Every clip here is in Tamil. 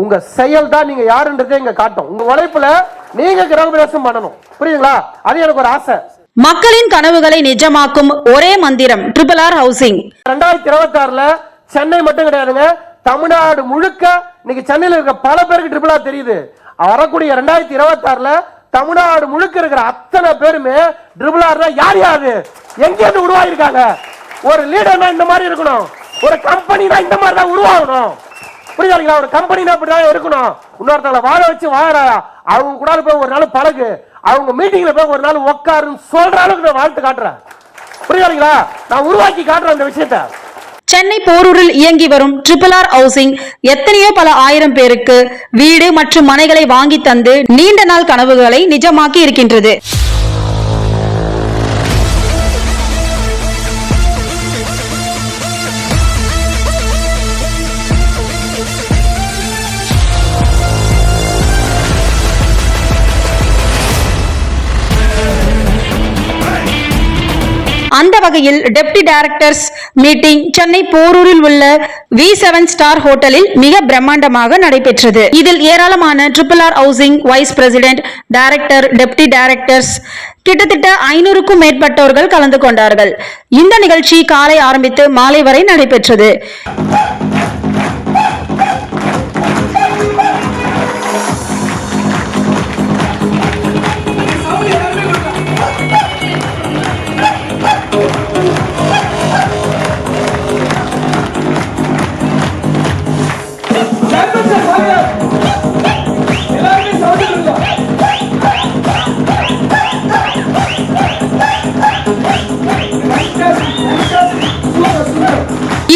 உங்க செயல் தான் நீங்க யாருன்றதே இங்க காட்டும். உங்க உழைப்புல நீங்க கிரகப்பிரவேசம் பண்ணணும். புரியுங்களா? அது எனக்கு ஒரு ஆசை. மக்களின் கனவுகளை நிஜமாக்கும் ஒரே மந்திரம் RRR ஹவுசிங். 2026ல சென்னை மட்டும் கிடையாதுங்க, தமிழ்நாடு முழுக்க இன்னைக்கு சென்னையில் இருக்க பல பேருக்கு RRR தெரியுது. வரக்கூடிய 2026ல தமிழ்நாடு முழுக்க இருக்கிற அத்தனை பேருமே RRR யார் யாரு எங்க இருந்து உருவாயிருக்காங்க. ஒரு லீடர்னா இந்த மாதிரி இருக்கணும், ஒரு கம்பெனினா இந்த மாதிரி தான் உருவாகணும். புரியுதுங்களா? ஒரு கம்பெனினா இப்படிதான் இருக்கணும். இன்னொருத்தவங்களை வாழ வச்சு வாழறாயா, அவங்க கூட போய் ஒரு நாள் பழகு, அவங்க மீட்டிங்ல போய் ஒரு நாள் உட்காருன்னு சொல்ற அளவுக்கு நான் வாழ்த்து காட்டுறேன். புரியுதுங்களா? நான் உருவாக்கி காட்டுறேன் இந்த விஷயத்தை. சென்னை போரூரில் இயங்கி வரும் RRR ஹவுசிங் எத்தனையோ பல ஆயிரம் பேருக்கு வீடு மற்றும் மனைகளை வாங்கி தந்து நீண்ட நாள் கனவுகளை நிஜமாக்கி இருக்கின்றது. அந்த வகையில் டெப்டி டைரக்டர்ஸ் மீட்டிங் சென்னை போரூரில் உள்ள V7 ஸ்டார் ஹோட்டலில் மிக பிரம்மாண்டமாக நடைபெற்றது. இதில் ஏராளமான RRR housing vice president, director, deputy directors கிட்டத்தட்ட 500க்கும் மேற்பட்டவர்கள் கலந்து கொண்டார்கள். இந்த நிகழ்ச்சி காலை ஆரம்பித்து மாலை வரை நடைபெற்றது.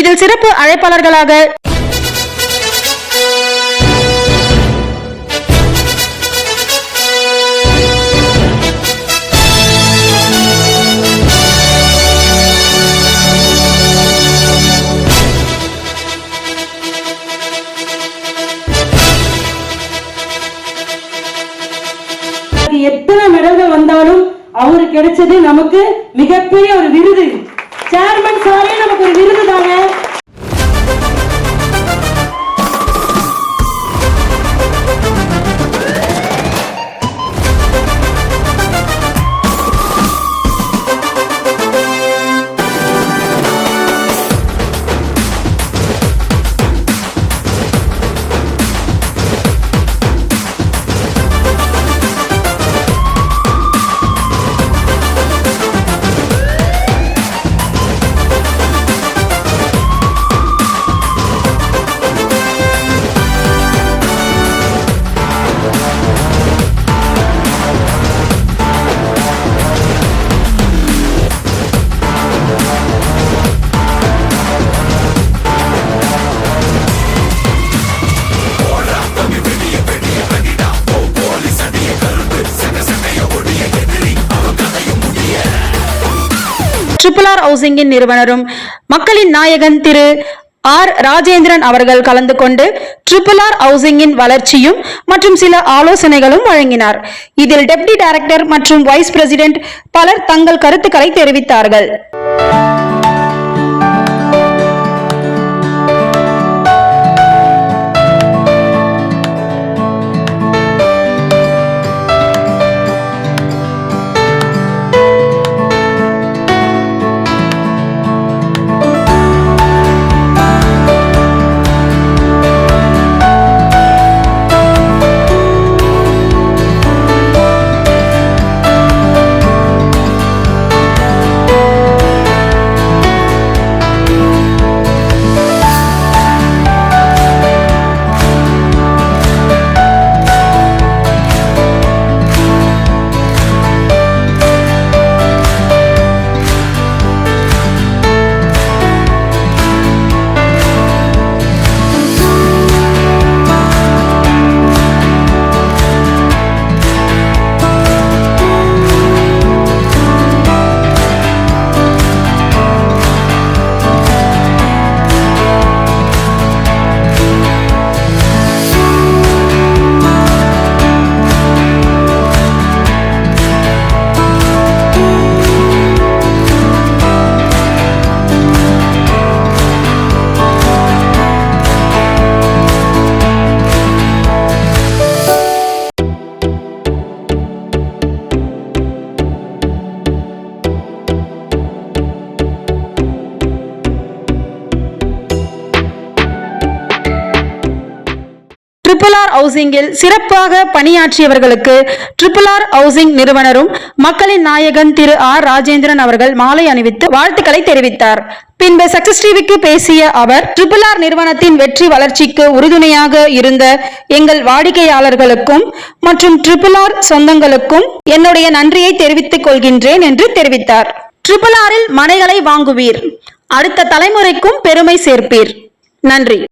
இதில் சிறப்பு அழைப்பாளர்களாக எத்தனை மெடல்கள் வந்தாலும் அவருக்கு கிடைச்சது நமக்கு மிகப்பெரிய ஒரு விருது. சேர்மன் சாரே நமக்கு ஒரு விருது தாங்க. RRR ஹவுசிங்கின் நிறுவனரும் மக்களின் நாயகன் திரு ஆர் ராஜேந்திரன் அவர்கள் கலந்து கொண்டு RRR ஹவுசிங்கின் வளர்ச்சியும் மற்றும் சில ஆலோசனைகளும் வழங்கினார். இதில் டெப்டி டைரக்டர் மற்றும் வைஸ் பிரசிடென்ட் பலர் தங்கள் கருத்துக்களை தெரிவித்தார்கள். ஹவுசிங்கில் சிறப்பாக பணியாற்றியவர்களுக்கு RRR ஹவுசிங் நிறுவனரும் மக்களின் நாயகன் திரு ஆர் ராஜேந்திரன் அவர்கள் மாலை அணிவித்து வாழ்த்துக்களை தெரிவித்தார். பின்பு சக்சஸ் டிவிக்கு பேசிய அவர், RRR நிறுவனத்தின் வெற்றி வளர்ச்சிக்கு உறுதுணையாக இருந்த எங்கள் வாடிக்கையாளர்களுக்கும் மற்றும் RRR சொந்தங்களுக்கும் என்னுடைய நன்றியை தெரிவித்துக் கொள்கின்றேன் என்று தெரிவித்தார். RRRல் மனைகளை வாங்குவீர், அடுத்த தலைமுறைக்கும் பெருமை சேர்ப்பீர். நன்றி.